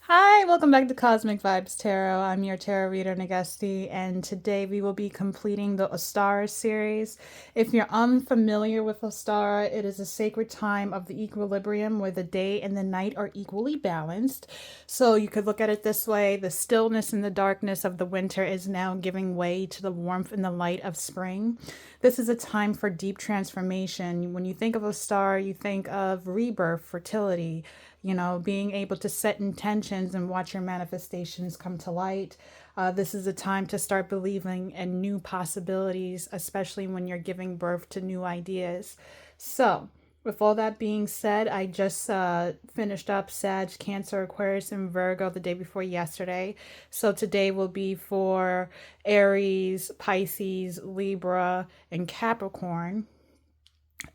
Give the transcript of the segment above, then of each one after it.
Hi, welcome back to Cosmic Vibes Tarot. I'm your tarot reader, Nagesti, and today we will be completing the Ostara series. If you're unfamiliar with Ostara, it is a sacred time of the equilibrium where the day and the night are equally balanced. So you could look at it this way: the stillness and the darkness of the winter is now giving way to the warmth and the light of spring. This is a time for deep transformation. When you think of Ostara, you think of rebirth, fertility, being able to set intentions and watch your manifestations come to light. This is a time to start believing in new possibilities, especially when you're giving birth to new ideas. So, with all that being said, I just finished up Sag, Cancer, Aquarius, and Virgo the day before yesterday. So today will be for Aries, Pisces, Libra, and Capricorn.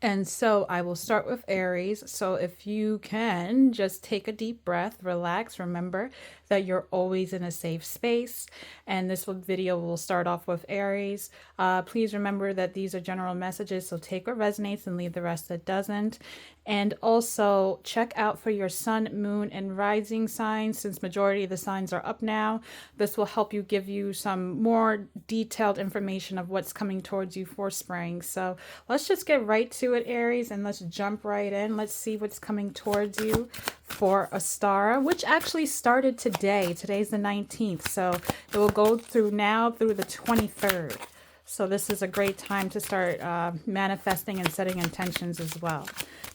And so I will start with Aries. So if you can just take a deep breath, relax, remember that you're always in a safe space. And this video will start off with Aries. Please remember that these are general messages, so take what resonates and leave the rest that doesn't. And also check out for your sun, moon, and rising signs, since majority of the signs are up now. This will help you give you some more detailed information of what's coming towards you for spring. So let's just get right to it, Aries, and let's jump right in. Let's see what's coming towards you for Ostara, which actually started today. Today's the 19th, so it will go through now through the 23rd. So this is a great time to start manifesting and setting intentions as well.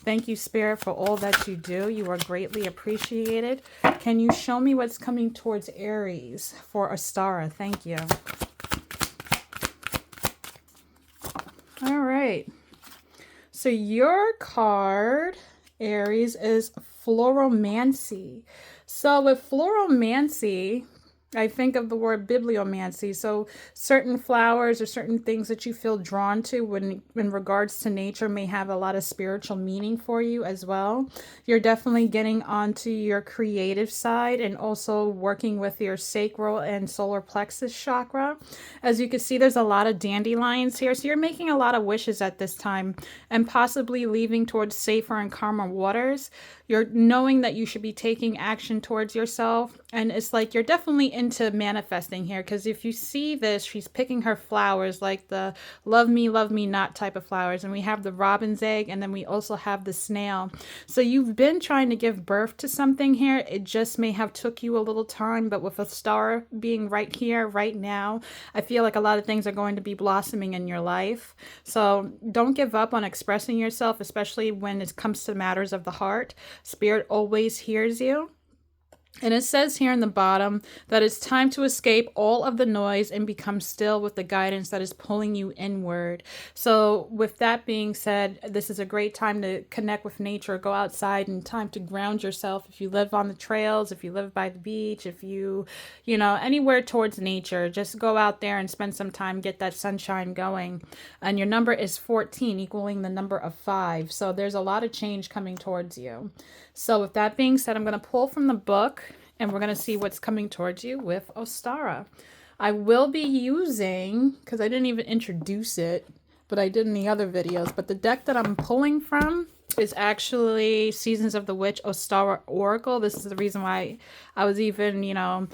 Thank you, Spirit, for all that you do. You are greatly appreciated. Can you show me what's coming towards Aries for Ostara? Thank you. All right. So your card, Aries, is Floromancy. So with Floromancy, I think of the word bibliomancy. So certain flowers or certain things that you feel drawn to when in regards to nature may have a lot of spiritual meaning for you as well. You're definitely getting onto your creative side and also working with your sacral and solar plexus chakra. As you can see, there's a lot of dandelions here. So you're making a lot of wishes at this time and possibly leaving towards safer and calmer waters. You're knowing that you should be taking action towards yourself. And it's like you're definitely into manifesting here, because if you see this, she's picking her flowers like the love me not type of flowers. And we have the robin's egg, and then we also have the snail. So you've been trying to give birth to something here. It just may have took you a little time, but with a star being right here, right now, I feel like a lot of things are going to be blossoming in your life. So don't give up on expressing yourself, especially when it comes to matters of the heart. Spirit always hears you. And it says here in the bottom that it's time to escape all of the noise and become still with the guidance that is pulling you inward. So with that being said, this is a great time to connect with nature, go outside, and time to ground yourself. If you live on the trails, if you live by the beach, if anywhere towards nature, just go out there and spend some time, get that sunshine going. And your number is 14, equaling the number of 5. So there's a lot of change coming towards you. So with that being said, I'm going to pull from the book and we're going to see what's coming towards you with Ostara. I will be using, because I didn't even introduce it, but I did in the other videos, but the deck that I'm pulling from is actually Seasons of the Witch Ostara Oracle. This is the reason why I was even,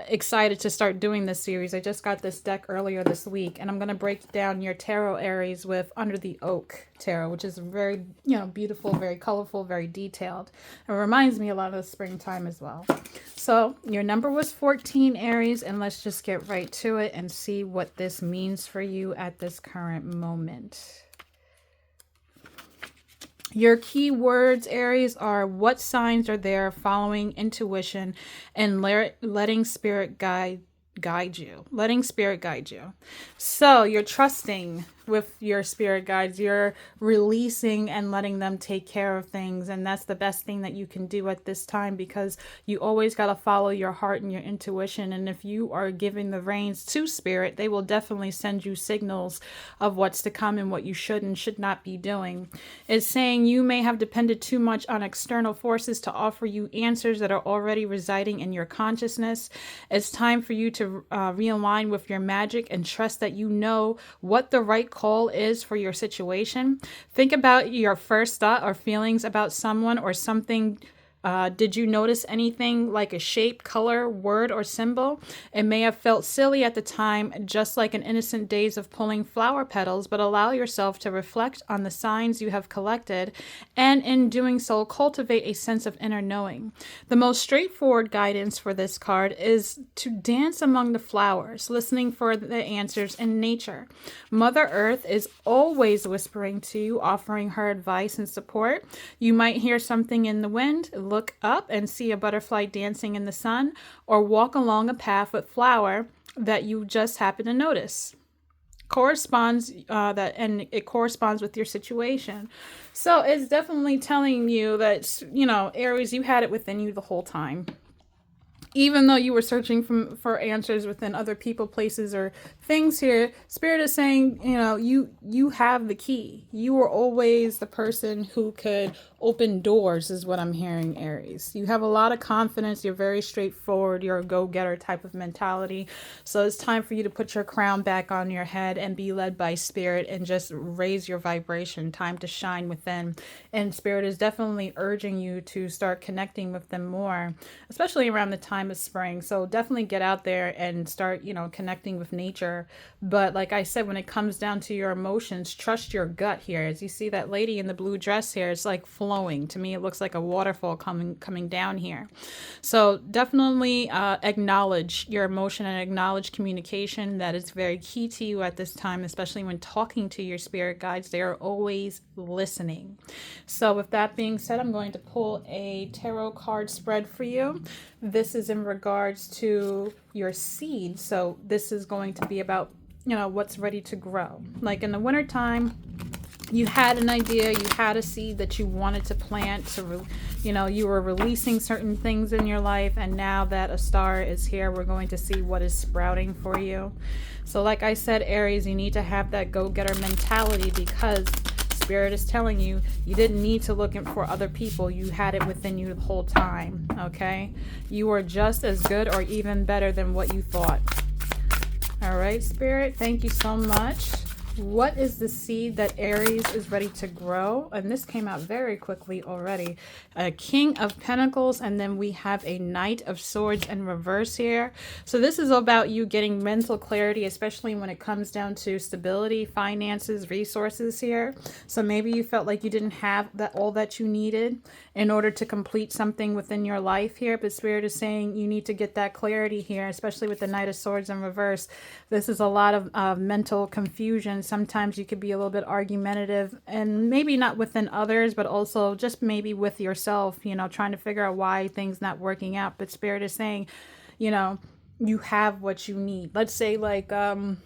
excited to start doing this series. I just got this deck earlier this week, and I'm going to break down your tarot, Aries, with Under the Oak tarot, which is very, beautiful, very colorful, very detailed. It reminds me a lot of the springtime as well. So your number was 14, Aries, and let's just get right to it and see what this means for you at this current moment. Your key words, Aries, are what signs are there, following intuition, and letting spirit guide you. Letting spirit guide you. So you're trusting with your spirit guides. You're releasing and letting them take care of things. And that's the best thing that you can do at this time, because you always got to follow your heart and your intuition. And if you are giving the reins to spirit, they will definitely send you signals of what's to come and what you should and should not be doing. It's saying you may have depended too much on external forces to offer you answers that are already residing in your consciousness. It's time for you to realign with your magic and trust that you know what the right call is for your situation. Think about your first thought or feelings about someone or something Did you notice anything like a shape, color, word, or symbol? It may have felt silly at the time, just like an innocent daze of pulling flower petals, but allow yourself to reflect on the signs you have collected, and in doing so, cultivate a sense of inner knowing. The most straightforward guidance for this card is to dance among the flowers, listening for the answers in nature. Mother Earth is always whispering to you, offering her advice and support. You might hear something in the wind, look up and see a butterfly dancing in the sun, or walk along a path with flower that you just happen to notice. And it corresponds with your situation. So it's definitely telling you that, Aries, you had it within you the whole time. Even though you were searching for answers within other people, places, or things here, Spirit is saying, you have the key. You were always the person who could open doors, is what I'm hearing, Aries. You have a lot of confidence. You're very straightforward. You're a go-getter type of mentality. So it's time for you to put your crown back on your head and be led by Spirit and just raise your vibration. Time to shine within. And Spirit is definitely urging you to start connecting with them more, especially around the time of spring. So definitely get out there and start, connecting with nature. But like I said, when it comes down to your emotions, trust your gut here. As you see that lady in the blue dress here, it's like flowing. To me, it looks like a waterfall coming down here. So definitely acknowledge your emotion and acknowledge communication. That is very key to you at this time, especially when talking to your spirit guides. They are always listening. So with that being said, I'm going to pull a tarot card spread for you. This is in regards to your seed. So this is going to be about, what's ready to grow. Like in the wintertime, you had an idea, you had a seed that you wanted to plant, you were releasing certain things in your life, and now that Ostara is here, we're going to see what is sprouting for you. So like I said, Aries, you need to have that go-getter mentality, because Spirit is telling you, you didn't need to look for other people. You had it within you the whole time, okay? You are just as good or even better than what you thought. All right, Spirit, thank you so much. What is the seed that Aries is ready to grow? And this came out very quickly already. A King of Pentacles, and then we have a Knight of Swords in reverse here. So this is about you getting mental clarity, especially when it comes down to stability, finances, resources here. So maybe you felt like you didn't have all that you needed in order to complete something within your life here. But Spirit is saying you need to get that clarity here, especially with the Knight of Swords in reverse. This is a lot of mental confusion. Sometimes you could be a little bit argumentative, and maybe not within others, but also just maybe with yourself, trying to figure out why things not working out. But Spirit is saying, you have what you need. Let's say like, not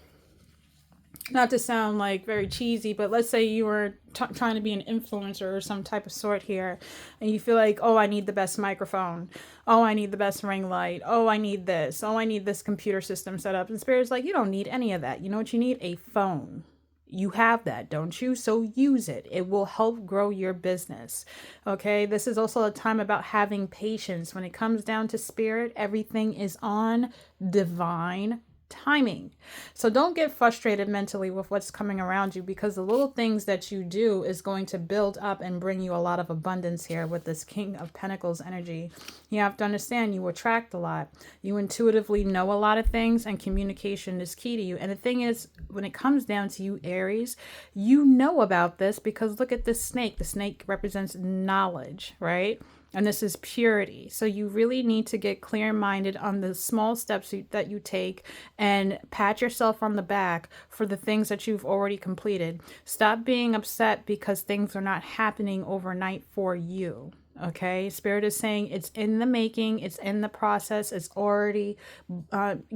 to sound like very cheesy, but let's say you were trying to be an influencer or some type of sort here, and you feel like, oh, I need the best microphone. Oh, I need the best ring light. Oh, I need this. Oh, I need this computer system set up. And Spirit's like, you don't need any of that. You know what you need? A phone. You have that, don't you? So use it. It will help grow your business. Okay. This is also a time about having patience. When it comes down to Spirit, everything is on divine timing. So don't get frustrated mentally with what's coming around you, because the little things that you do is going to build up and bring you a lot of abundance here with this King of Pentacles energy. You have to understand you attract a lot. You intuitively know a lot of things, and communication is key to you. And the thing is, when it comes down to you, Aries, you know about this because look at this snake. The snake represents knowledge, right? And this is purity. So you really need to get clear-minded on the small steps that you take, and pat yourself on the back for the things that you've already completed. Stop being upset because things are not happening overnight for you. Okay, Spirit is saying it's in the making, it's in the process, it's already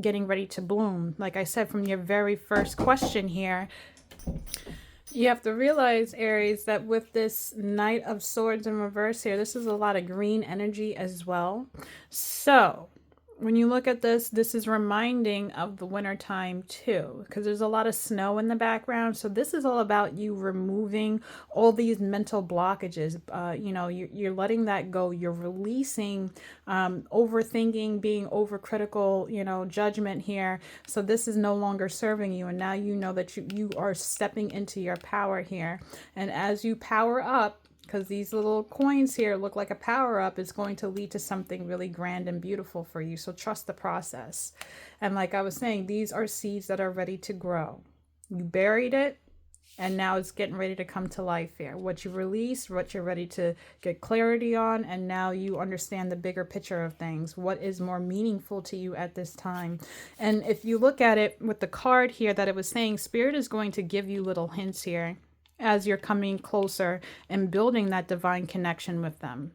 getting ready to bloom. Like I said, from your very first question here, you have to realize, Aries, that with this Knight of Swords in reverse here, this is a lot of green energy as well. So when you look at this, this is reminding of the winter time too, because there's a lot of snow in the background. So this is all about you removing all these mental blockages. You're letting that go. You're releasing overthinking, being overcritical, judgment here. So this is no longer serving you. And now you know that you are stepping into your power here. And as you power up, because these little coins here look like a power up is going to lead to something really grand and beautiful for you. So trust the process. And like I was saying, these are seeds that are ready to grow. You buried it, and now it's getting ready to come to life here. What you release, what you're ready to get clarity on, and now you understand the bigger picture of things. What is more meaningful to you at this time? And if you look at it with the card here that it was saying, Spirit is going to give you little hints here as you're coming closer and building that divine connection with them.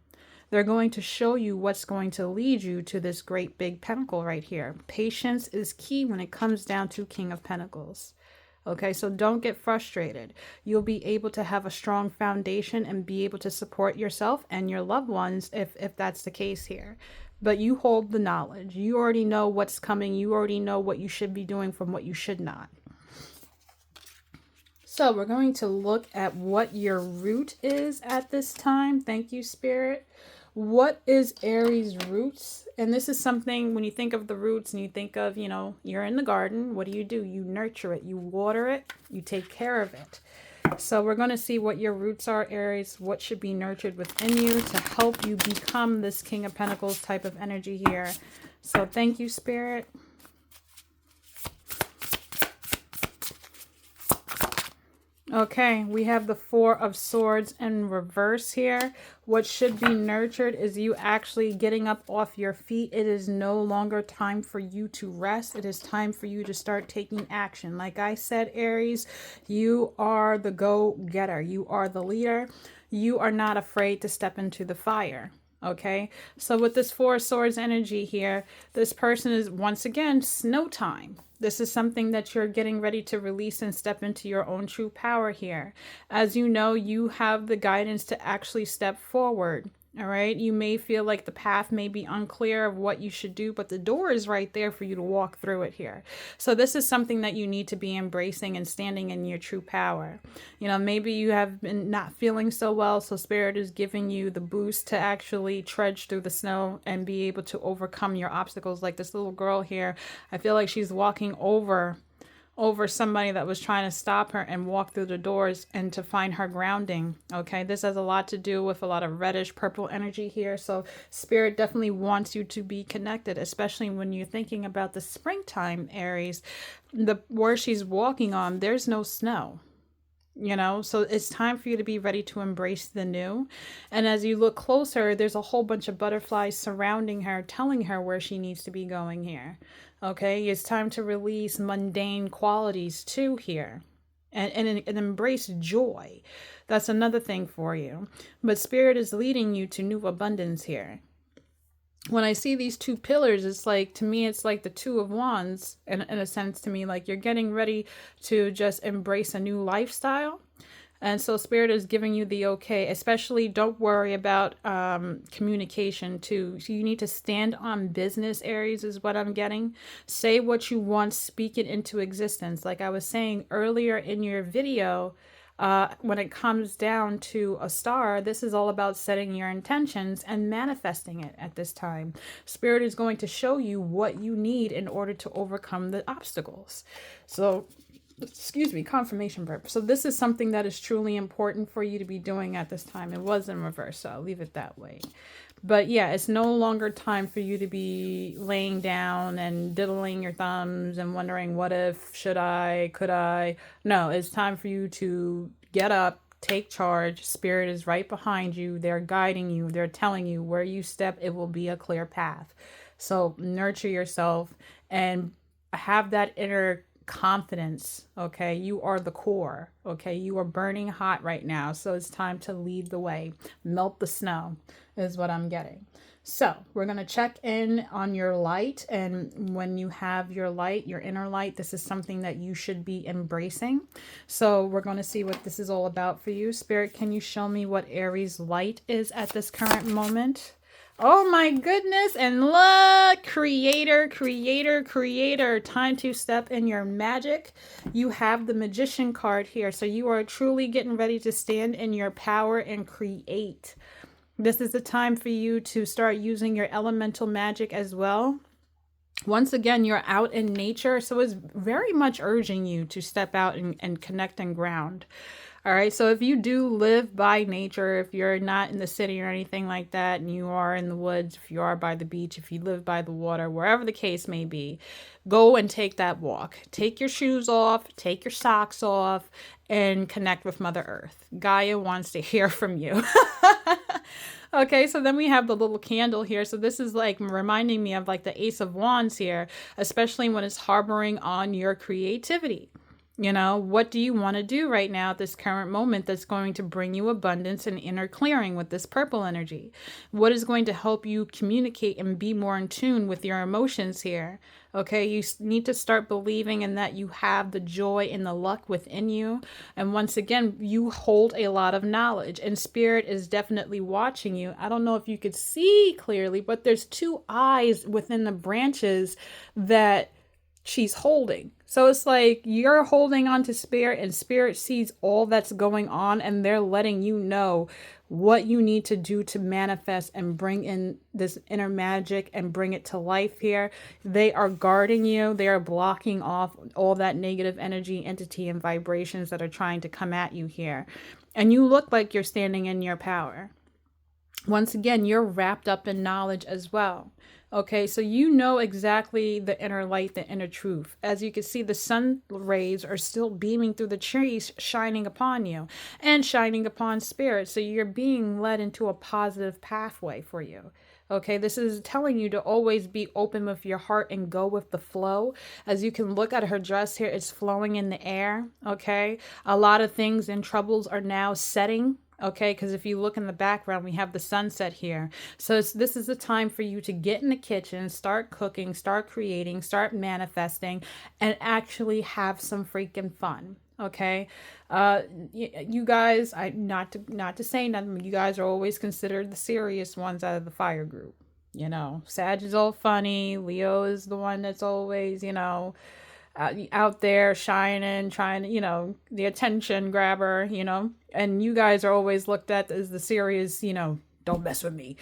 They're going to show you what's going to lead you to this great big pentacle right here. Patience is key when it comes down to King of Pentacles. Okay, so don't get frustrated. You'll be able to have a strong foundation and be able to support yourself and your loved ones if that's the case here. But you hold the knowledge. You already know what's coming. You already know what you should be doing from what you should not. So we're going to look at what your root is at this time. Thank you, Spirit. What is Aries' roots? And this is something when you think of the roots and you think of, you know, you're in the garden. What do? You nurture it. You water it. You take care of it. So we're going to see what your roots are, Aries. What should be nurtured within you to help you become this King of Pentacles type of energy here. So thank you, Spirit. Okay, we have the Four of Swords in reverse here. What should be nurtured is you actually getting up off your feet. It is no longer time for you to rest. It is time for you to start taking action. Like I said, Aries, you are the go-getter. You are the leader. You are not afraid to step into the fire. Okay, so with this Four of Swords energy here, this person is once again snow time. This is something that you're getting ready to release and step into your own true power here. As you know, you have the guidance to actually step forward. All right. You may feel like the path may be unclear of what you should do, but the door is right there for you to walk through it here. So this is something that you need to be embracing and standing in your true power. You know, maybe you have been not feeling so well. So Spirit is giving you the boost to actually trudge through the snow and be able to overcome your obstacles. Like this little girl here, I feel like she's walking over somebody that was trying to stop her and walk through the doors and to find her grounding. Okay, this has a lot to do with a lot of reddish purple energy here. So Spirit definitely wants you to be connected, especially when you're thinking about the springtime, Aries. Where she's walking on, there's no snow. You know, so it's time for you to be ready to embrace the new. And as you look closer, there's a whole bunch of butterflies surrounding her, telling her where she needs to be going here. Okay, it's time to release mundane qualities too here and embrace joy. That's another thing for you. But Spirit is leading you to new abundance here. When I see these two pillars, it's like, to me, it's like the Two of Wands in a sense to me, like you're getting ready to just embrace a new lifestyle. And so Spirit is giving you the okay, especially don't worry about communication too. So you need to stand on business, Aries, is what I'm getting. Say what you want, speak it into existence. Like I was saying earlier in your video, when it comes down to Ostara, this is all about setting your intentions and manifesting it at this time. Spirit is going to show you what you need in order to overcome the obstacles. So excuse me, confirmation verb. So this is something that is truly important for you to be doing at this time. It was in reverse, so I'll leave it that way. But yeah, it's no longer time for you to be laying down and diddling your thumbs and wondering, what if, should I, could I? No, it's time for you to get up, take charge. Spirit is right behind you. They're guiding you. They're telling you where you step, it will be a clear path. So nurture yourself and have that inner confidence. Okay, you are the core. Okay, you are burning hot right now, so it's time to lead the way. Melt the snow is what I'm getting. So we're going to check in on your light, and when you have your light, your inner light, this is something that you should be embracing. So we're going to see what this is all about for you. Spirit, can you show me what Aries light is at this current moment? Oh my goodness, and look, creator, creator, creator. Time to step in your magic. You have the Magician card here, so you are truly getting ready to stand in your power and create. This is the time for you to start using your elemental magic as well. Once again, you're out in nature, so it's very much urging you to step out and connect and ground. All right. So if you do live by nature, if you're not in the city or anything like that, and you are in the woods, if you are by the beach, if you live by the water, wherever the case may be, go and take that walk. Take your shoes off, take your socks off, and connect with Mother Earth. Gaia wants to hear from you. Okay, so then we have the little candle here. So this is like reminding me of like the Ace of Wands here, especially when it's harboring on your creativity. You know, what do you want to do right now at this current moment that's going to bring you abundance and inner clearing with this purple energy? What is going to help you communicate and be more in tune with your emotions here? Okay, you need to start believing in that you have the joy and the luck within you. And once again, you hold a lot of knowledge, and spirit is definitely watching you. I don't know if you could see clearly, but there's two eyes within the branches that she's holding. So it's like you're holding on to spirit, and spirit sees all that's going on, and they're letting you know what you need to do to manifest and bring in this inner magic and bring it to life here. They are guarding you. They are blocking off all that negative energy, entity, and vibrations that are trying to come at you here. And you look like you're standing in your power. Once again, you're wrapped up in knowledge as well. Okay, so you know exactly the inner light, the inner truth. As you can see, the sun rays are still beaming through the trees, shining upon you and shining upon spirit. So you're being led into a positive pathway for you. Okay, this is telling you to always be open with your heart and go with the flow. As you can look at her dress here, it's flowing in the air. Okay, a lot of things and troubles are now setting. Okay, because if you look in the background, we have the sunset here. So this is the time for you to get in the kitchen, start cooking, start creating, start manifesting, and actually have some freaking fun. Okay, you guys, not to say nothing, but you guys are always considered the serious ones out of the fire group. You know, Sag is all funny. Leo is the one that's always, out there shining, trying to, the attention grabber, and you guys are always looked at as the serious, don't mess with me.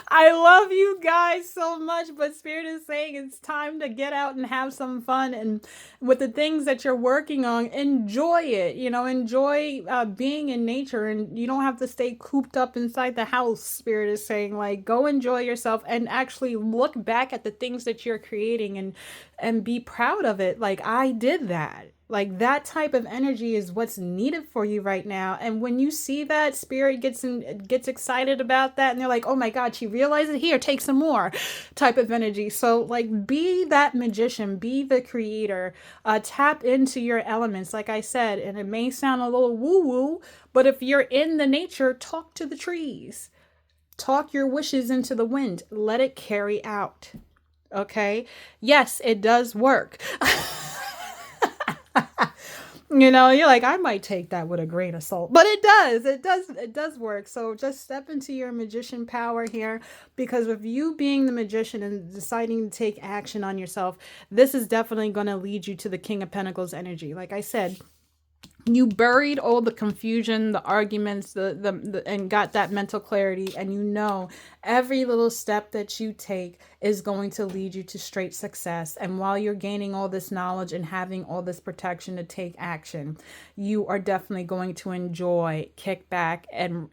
I love you guys so much, but Spirit is saying it's time to get out and have some fun. And with the things that you're working on, enjoy it. Enjoy being in nature, and you don't have to stay cooped up inside the house. Spirit is saying, like, go enjoy yourself and actually look back at the things that you're creating and be proud of it. Like, I did that. Like, that type of energy is what's needed for you right now. And when you see that, spirit gets excited about that, and they're like, oh my God, she realized it, here, take some more type of energy. So like, be that magician, be the creator, tap into your elements. Like I said, and it may sound a little woo woo, but if you're in the nature, talk to the trees, talk your wishes into the wind, let it carry out. Okay. Yes, it does work. You're like, I might take that with a grain of salt, but it does work. So just step into your magician power here, because with you being the magician and deciding to take action on yourself, this is definitely going to lead you to the King of Pentacles energy. Like I said, you buried all the confusion, the arguments, and got that mental clarity, and every little step that you take is going to lead you to straight success. And while you're gaining all this knowledge and having all this protection to take action, you are definitely going to enjoy, kick back, and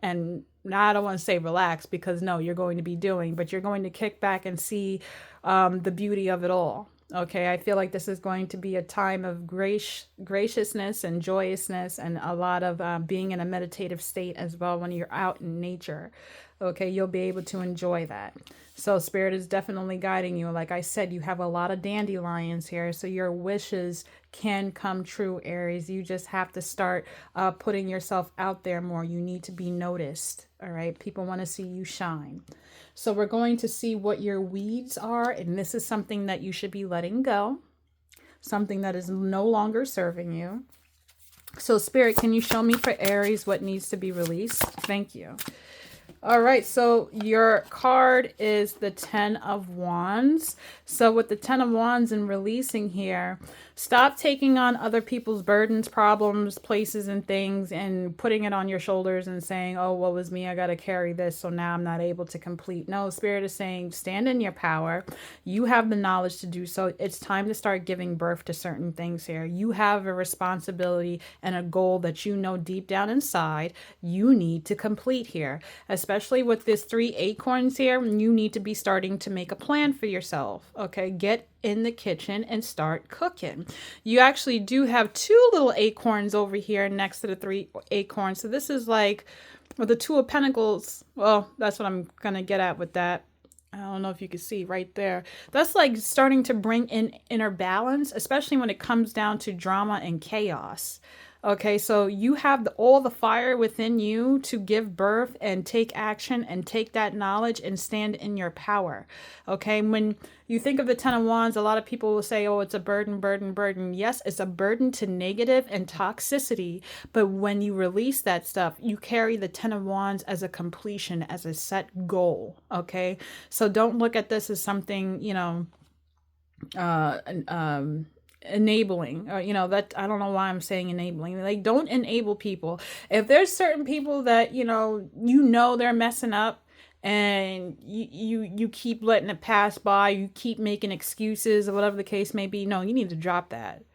now I don't want to say relax, because no, you're going to be doing, but you're going to kick back and see the beauty of it all. Okay, I feel like this is going to be a time of graciousness and joyousness, and a lot of being in a meditative state as well when you're out in nature. Okay, you'll be able to enjoy that. So Spirit is definitely guiding you. Like I said, you have a lot of dandelions here, so your wishes can come true, Aries. You just have to start putting yourself out there more. You need to be noticed. All right, people want to see you shine. So we're going to see what your weeds are, and this is something that you should be letting go, something that is no longer serving you. So Spirit, can you show me for Aries what needs to be released? Thank you. All right, so your card is the 10 of Wands. So with the 10 of Wands and releasing here, Stop taking on other people's burdens, problems, places, and things and putting it on your shoulders and saying, oh, woe is me, I got to carry this, so now I'm not able to complete. No, Spirit is saying, stand in your power. You have the knowledge to do so. It's time to start giving birth to certain things here. You have a responsibility and a goal that you know deep down inside you need to complete here. Especially with this 3 acorns here, you need to be starting to make a plan for yourself. Okay, get in the kitchen and start cooking. You actually do have 2 little acorns over here next to the 3 acorns. So this is like with the 2 of Pentacles. Well, that's what I'm going to get at with that. I don't know if you can see right there. That's like starting to bring in inner balance, especially when it comes down to drama and chaos. Okay, so you have all the fire within you to give birth and take action and take that knowledge and stand in your power. Okay, when you think of the 10 of Wands, a lot of people will say, oh, it's a burden, burden, burden. Yes, it's a burden to negative and toxicity. But when you release that stuff, you carry the 10 of Wands as a completion, as a set goal. Okay, so don't look at this as something, enabling, or that I don't know why I'm saying enabling. Like, don't enable people. If there's certain people that they're messing up and you keep letting it pass by, you keep making excuses or whatever the case may be, no, you need to drop that.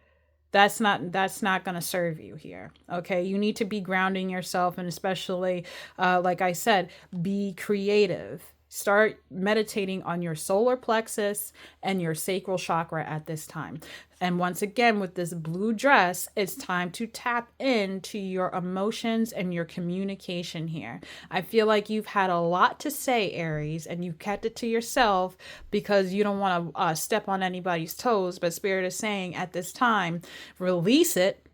That's not going to serve you here. Okay, you need to be grounding yourself, and especially like I said, be creative. Start meditating on your solar plexus and your sacral chakra at this time. And once again, with this blue dress, it's time to tap into your emotions and your communication here. I feel like you've had a lot to say, Aries, and you've kept it to yourself because you don't want to step on anybody's toes. But Spirit is saying at this time, release it.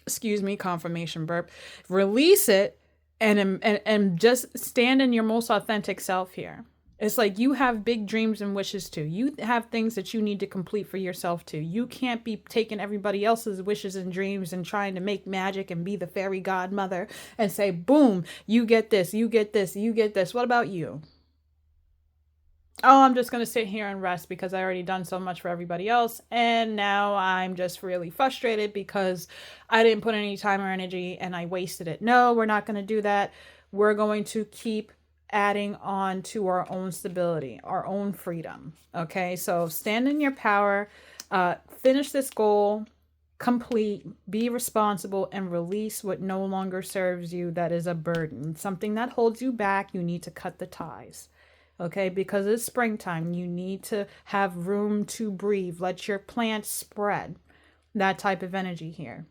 Excuse me, confirmation burp. Release it. And just stand in your most authentic self here. It's like you have big dreams and wishes too. You have things that you need to complete for yourself too. You can't be taking everybody else's wishes and dreams and trying to make magic and be the fairy godmother and say, boom, you get this, you get this, you get this. What about you? Oh, I'm just going to sit here and rest because I already done so much for everybody else. And now I'm just really frustrated because I didn't put any time or energy and I wasted it. No, we're not going to do that. We're going to keep adding on to our own stability, our own freedom. Okay, so stand in your power, finish this goal, complete, be responsible, and release what no longer serves you that is a burden. Something that holds you back, you need to cut the ties. Okay, because it's springtime, you need to have room to breathe. Let your plants spread. That type of energy here.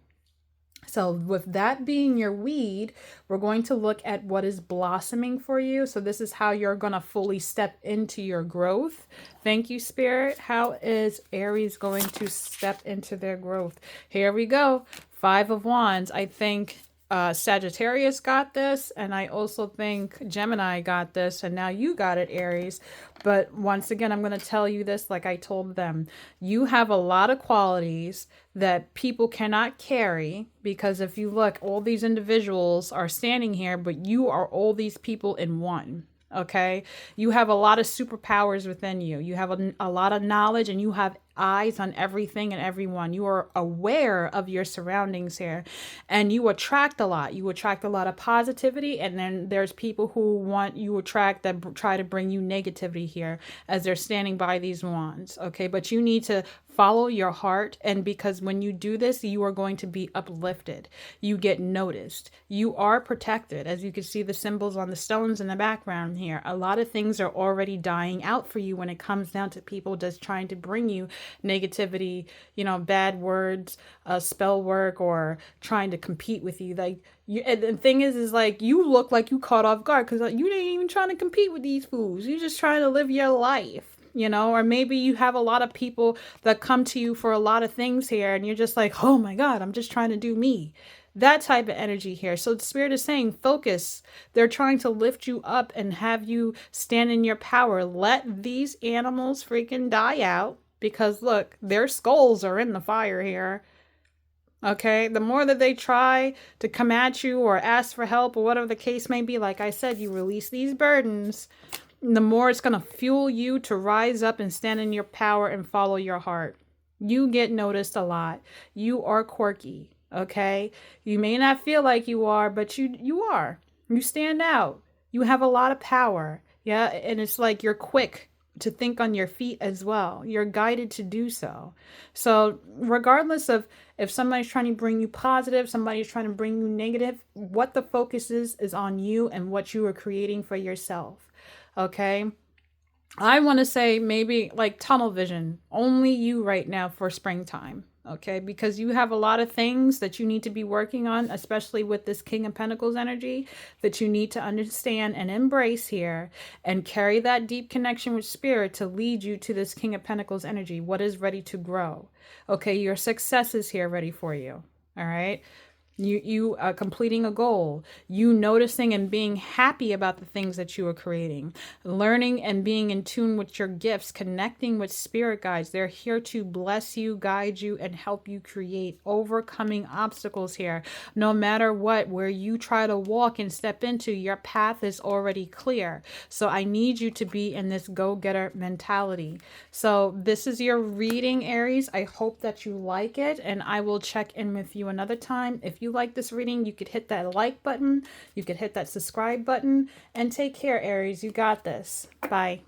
So with that being your weed, we're going to look at what is blossoming for you. So this is how you're going to fully step into your growth. Thank you, Spirit. How is Aries going to step into their growth? Here we go. 5 of Wands. I think Sagittarius got this, and I also think Gemini got this, and now you got it, Aries. But once again, I'm going to tell you this like I told them. You have a lot of qualities that people cannot carry, because if you look, all these individuals are standing here, but you are all these people in one. Okay, you have a lot of superpowers within you. You have a lot of knowledge, and you have eyes on everything and everyone. You are aware of your surroundings here, and you attract a lot. You attract a lot of positivity, and then there's people who want you attract that try to bring you negativity here as they're standing by these wands. Okay, but you need to follow your heart, and because when you do this, you are going to be uplifted. You get noticed. You are protected. As you can see the symbols on the stones in the background here, a lot of things are already dying out for you when it comes down to people just trying to bring you negativity, bad words, spell work, or trying to compete with you. Like, and the thing is like, you look like you caught off guard because you ain't even trying to compete with these fools. You're just trying to live your life. Or maybe you have a lot of people that come to you for a lot of things here, and you're just like, oh my God, I'm just trying to do me. That type of energy here. So the Spirit is saying, focus. They're trying to lift you up and have you stand in your power. Let these animals freaking die out, because look, their skulls are in the fire here. Okay, the more that they try to come at you or ask for help or whatever the case may be, like I said, you release these burdens, the more it's going to fuel you to rise up and stand in your power and follow your heart. You get noticed a lot. You are quirky, okay? You may not feel like you are, but you are. You stand out. You have a lot of power. Yeah, and it's like you're quick to think on your feet as well. You're guided to do so. So, regardless of if somebody's trying to bring you positive, somebody's trying to bring you negative, what the focus is on you and what you are creating for yourself. Okay? I want to say maybe like tunnel vision, only you right now for springtime. Okay, because you have a lot of things that you need to be working on, especially with this King of Pentacles energy, that you need to understand and embrace here and carry that deep connection with spirit to lead you to this King of Pentacles energy. What is ready to grow? Okay, your success is here ready for you. All right. You completing a goal, you noticing and being happy about the things that you are creating, learning and being in tune with your gifts, connecting with spirit guides. They're here to bless you, guide you, and help you create, overcoming obstacles here. No matter what, where you try to walk and step into, your path is already clear. So I need you to be in this go-getter mentality. So this is your reading, Aries. I hope that you like it, and I will check in with you another time. If you like this reading, you could hit that like button, you could hit that subscribe button, and take care, Aries. You got this. Bye.